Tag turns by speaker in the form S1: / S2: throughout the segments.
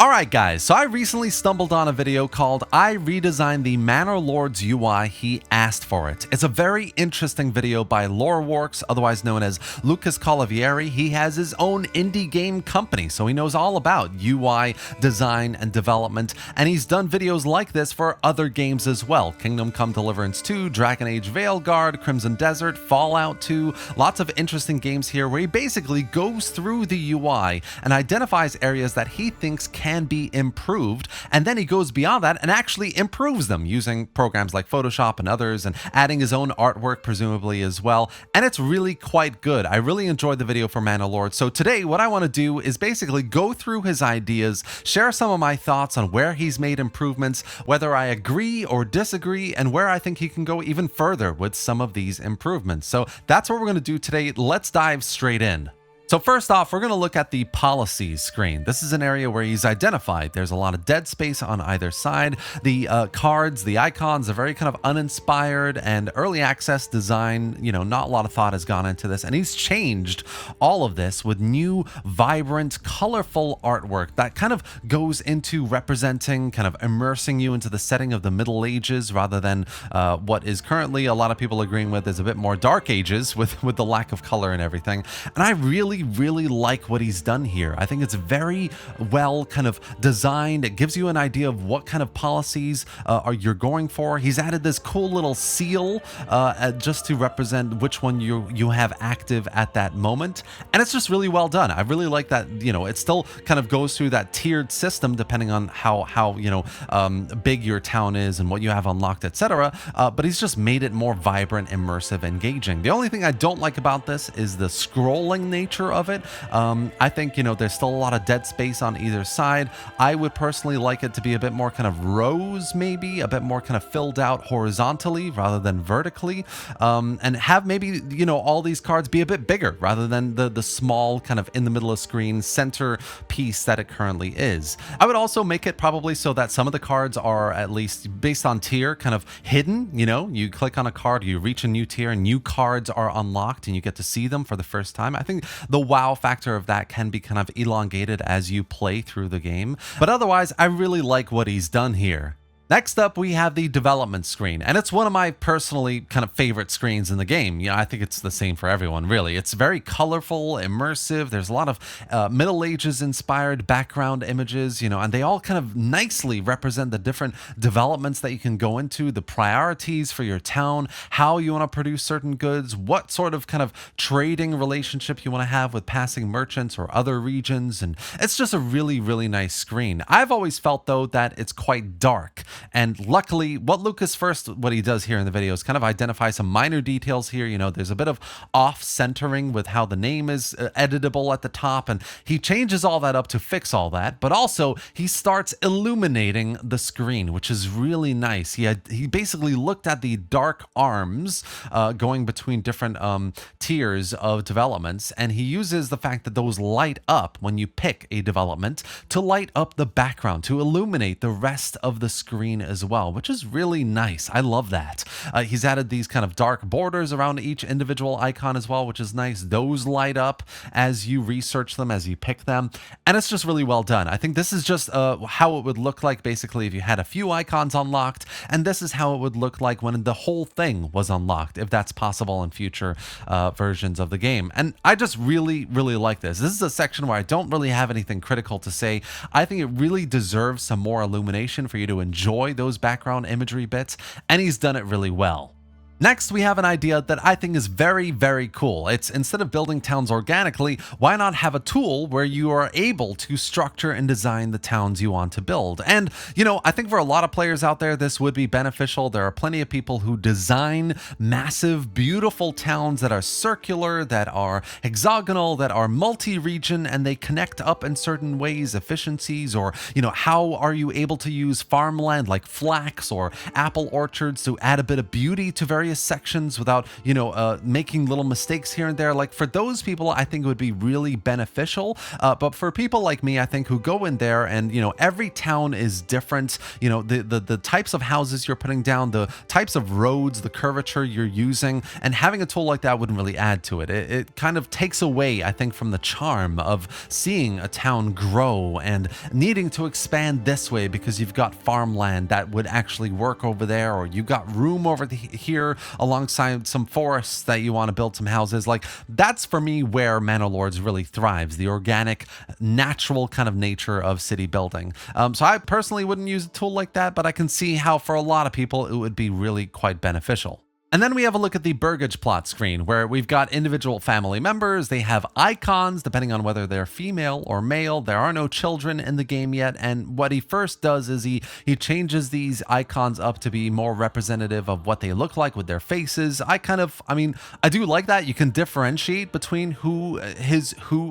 S1: Alright guys, so I recently stumbled on a video called I Redesigned the Manor Lords UI He Asked For It. It's a very interesting video by Loreworx, otherwise known as Lucas Colavieri. He has his own indie game company, so he knows all about UI design and development, and he's done videos like this for other games as well. Kingdom Come Deliverance 2, Dragon Age Veilguard, Crimson Desert, Fallout 2, lots of interesting games here where he basically goes through the UI and identifies areas that he thinks can be improved, and then he goes beyond that and actually improves them using programs like Photoshop and others, and adding his own artwork presumably as well, and it's really quite good. I really enjoyed the video for Manor Lords. So today what I want to do is basically go through his ideas, share some of my thoughts on where he's made improvements, whether I agree or disagree, and where I think he can go even further with some of these improvements. So that's what we're going to do today. Let's dive straight in. So first off, we're going to look at the policies screen. This is an area where he's identified there's a lot of dead space on either side. The cards, the icons are very kind of uninspired and early access design, not a lot of thought has gone into this. And he's changed all of this with new, vibrant, colorful artwork that kind of goes into representing, kind of immersing you into the setting of the Middle Ages rather than what is currently a lot of people agreeing with is a bit more Dark Ages with the lack of color and everything. And I really like what he's done here. I think it's very well kind of designed. It gives you an idea of what kind of policies you're going for. He's added this cool little seal just to represent which one you have active at that moment, and it's just really well done. I really like that. It still kind of goes through that tiered system depending on how big your town is and what you have unlocked, etc. But he's just made it more vibrant, immersive, engaging. The only thing I don't like about this is the scrolling nature of it. I think there's still a lot of dead space on either side. I would personally like it to be a bit more kind of rows, maybe a bit more kind of filled out horizontally rather than vertically, and have maybe all these cards be a bit bigger rather than the small kind of in the middle of screen center piece that it currently is. I would also make it probably so that some of the cards are at least based on tier kind of hidden. You click on a card, you reach a new tier, and new cards are unlocked and you get to see them for the first time. I think the wow factor of that can be kind of elongated as you play through the game, but otherwise I really like what he's done here. Next up, we have the development screen, and it's one of my personally kind of favorite screens in the game. I think it's the same for everyone, really. It's very colorful, immersive. There's a lot of Middle Ages inspired background images, and they all kind of nicely represent the different developments that you can go into, the priorities for your town, how you want to produce certain goods, what sort of kind of trading relationship you want to have with passing merchants or other regions, and it's just a really nice screen. I've always felt, though, that it's quite dark. And luckily, what he does here in the video is kind of identify some minor details here. There's a bit of off-centering with how the name is editable at the top, and he changes all that up to fix all that. But also, he starts illuminating the screen, which is really nice. He basically looked at the dark arms going between different tiers of developments, and he uses the fact that those light up when you pick a development to light up the background, to illuminate the rest of the screen as well, which is really nice. I love that. He's added these kind of dark borders around each individual icon as well, which is nice. Those light up as you research them, as you pick them, and it's just really well done. I think this is just how it would look like basically if you had a few icons unlocked, and this is how it would look like when the whole thing was unlocked, if that's possible in future versions of the game. And I just really like this. This is a section where I don't really have anything critical to say. I think it really deserves some more illumination for you to enjoy those background imagery bits, and he's done it really well. Next, we have an idea that I think is very cool. It's instead of building towns organically, why not have a tool where you are able to structure and design the towns you want to build? And, I think for a lot of players out there, this would be beneficial. There are plenty of people who design massive, beautiful towns that are circular, that are hexagonal, that are multi-region, and they connect up in certain ways, efficiencies, or, how are you able to use farmland like flax or apple orchards to add a bit of beauty to various various sections without, making little mistakes here and there. Like for those people, I think it would be really beneficial. But for people like me, I think who go in there and, every town is different. The types of houses you're putting down, the types of roads, the curvature you're using, and having a tool like that wouldn't really add to it. It kind of takes away, I think, from the charm of seeing a town grow and needing to expand this way because you've got farmland that would actually work over there, or you've got room over here alongside some forests that you want to build some houses. Like that's for me where Manor Lords really thrives, the organic, natural kind of nature of city building. So I personally wouldn't use a tool like that, but I can see how for a lot of people it would be really quite beneficial. And then we have a look at the burgage plot screen, where we've got individual family members. They have icons depending on whether they're female or male. There are no children in the game yet. And what he first does is he changes these icons up to be more representative of what they look like with their faces. I do like that. You can differentiate between who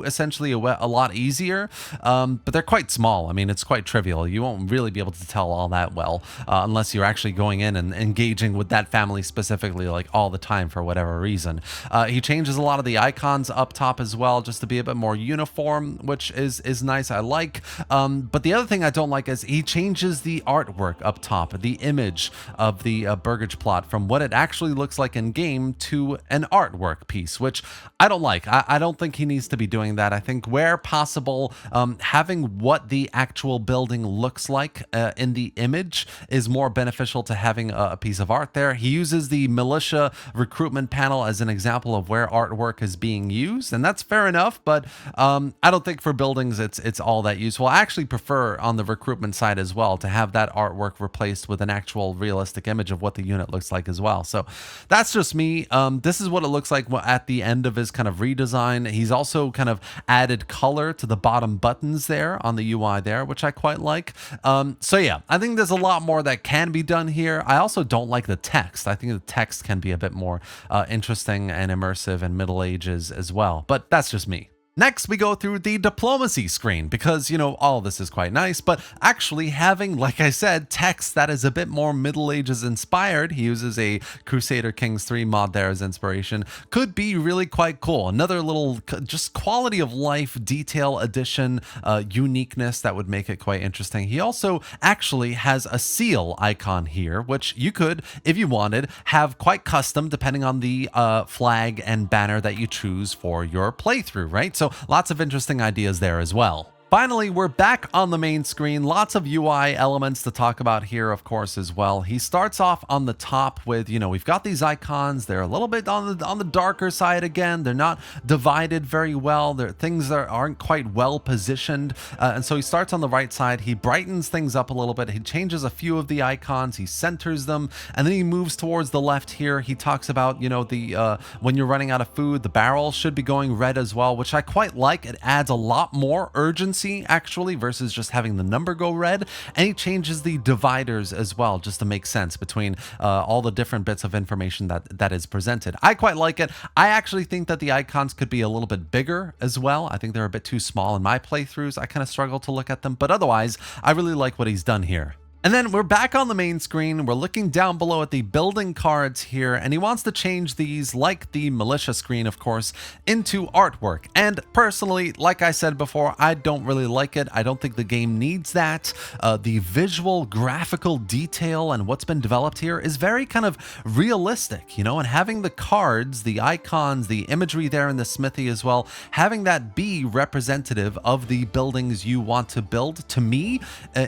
S1: essentially a lot easier, but they're quite small. I mean, it's quite trivial. You won't really be able to tell all that well unless you're actually going in and engaging with that family specifically, like all the time for whatever reason. He changes a lot of the icons up top as well, just to be a bit more uniform, which is nice. I like. But the other thing I don't like is he changes the artwork up top, the image of the burgage plot from what it actually looks like in game to an artwork piece, which I don't like. I don't think he needs to be doing that. I think where possible, having what the actual building looks like in the image is more beneficial to having a piece of art there. He uses the militia recruitment panel as an example of where artwork is being used, and that's fair enough, but I don't think for buildings it's all that useful. I actually prefer on the recruitment side as well to have that artwork replaced with an actual realistic image of what the unit looks like as well. So that's just me. This is what it looks like at the end of his kind of redesign. He's also kind of added color to the bottom buttons there on the UI there, which I quite like. So yeah, I think there's a lot more that can be done here. I also don't like the text. I think the text can be a bit more interesting and immersive and Middle Ages as well, but that's just me. Next, we go through the diplomacy screen because, all of this is quite nice, but actually having, like I said, text that is a bit more Middle Ages inspired, he uses a Crusader Kings 3 mod there as inspiration, could be really quite cool. Another little just quality of life detail addition, uniqueness that would make it quite interesting. He also actually has a seal icon here, which you could, if you wanted, have quite custom depending on the flag and banner that you choose for your playthrough, right? So lots of interesting ideas there as well. Finally, we're back on the main screen. Lots of UI elements to talk about here, of course, as well. He starts off on the top with, we've got these icons. They're a little bit on the darker side again. They're not divided very well. They're things that aren't quite well positioned. And so he starts on the right side. He brightens things up a little bit. He changes a few of the icons. He centers them. And then he moves towards the left here. He talks about, when you're running out of food, the barrel should be going red as well, which I quite like. It adds a lot more urgency actually versus just having the number go red. And he changes the dividers as well just to make sense between all the different bits of information that is presented. I quite like it. I actually think that the icons could be a little bit bigger as well. I think they're a bit too small in my playthroughs. I kind of struggle to look at them, but otherwise I really like what he's done here. And then we're back on the main screen. We're looking down below at the building cards here, and he wants to change these, like the militia screen, of course, into artwork. And personally, like I said before, I don't really like it. I don't think the game needs that. The visual, graphical detail and what's been developed here is very kind of realistic, and having the cards, the icons, the imagery there in the smithy as well, having that be representative of the buildings you want to build, to me,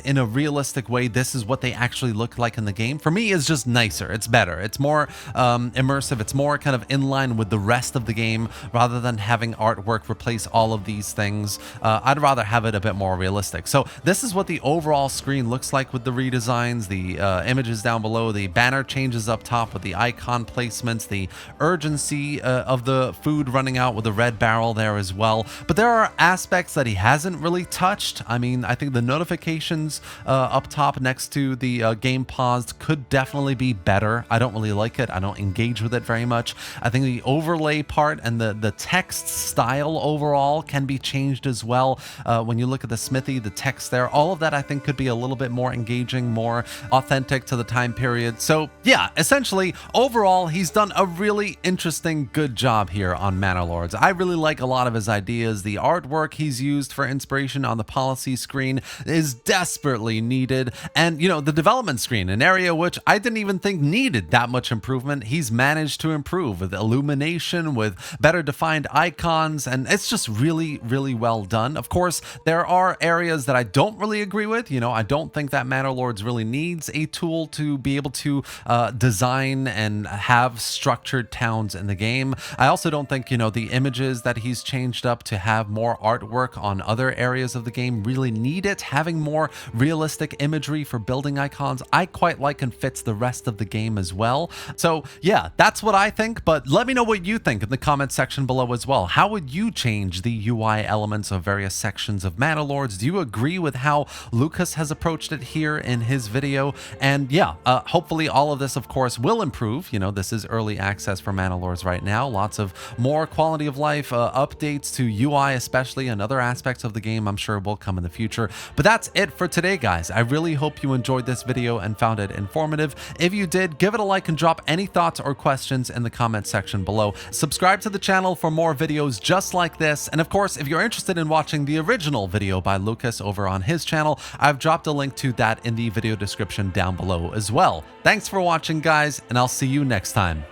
S1: in a realistic way, this is what they actually look like in the game. For me, is just nicer. It's better. It's more immersive. It's more kind of in line with the rest of the game rather than having artwork replace all of these things. I'd rather have it a bit more realistic. So this is what the overall screen looks like with the redesigns, the images down below, the banner changes up top with the icon placements, the urgency of the food running out with the red barrel there as well. But there are aspects that he hasn't really touched. I mean, I think the notifications up top next next to the game paused could definitely be better. I don't really like it. I don't engage with it very much. I think the overlay part and the text style overall can be changed as well. When you look at the smithy, the text there, all of that I think could be a little bit more engaging, more authentic to the time period. So yeah, essentially, overall, he's done a really interesting, good job here on Manor Lords. I really like a lot of his ideas. The artwork he's used for inspiration on the policy screen is desperately needed. And, you know, the development screen, an area which I didn't even think needed that much improvement, he's managed to improve with illumination, with better defined icons, and it's just really, really well done. Of course, there are areas that I don't really agree with. You know, I don't think that Manor Lords really needs a tool to be able to design and have structured towns in the game. I also don't think, you know, the images that he's changed up to have more artwork on other areas of the game really need it. Having more realistic imagery for building icons, I quite like and fits the rest of the game as well. So yeah, that's what I think, but let me know what you think in the comment section below as well. How would you change the UI elements of various sections of Manor Lords? Do you agree with how Lucas has approached it here in his video? And yeah, hopefully all of this, of course, will improve. You know, this is early access for Manor Lords right now. Lots of more quality of life updates to UI especially, and other aspects of the game I'm sure will come in the future. But that's it for today, guys. I really hope you enjoyed this video and found it informative. If you did, give it a like and drop any thoughts or questions in the comment section below. Subscribe to the channel for more videos just like this. And of course, if you're interested in watching the original video by Lucas over on his channel, I've dropped a link to that in the video description down below as well. Thanks for watching, guys, and I'll see you next time.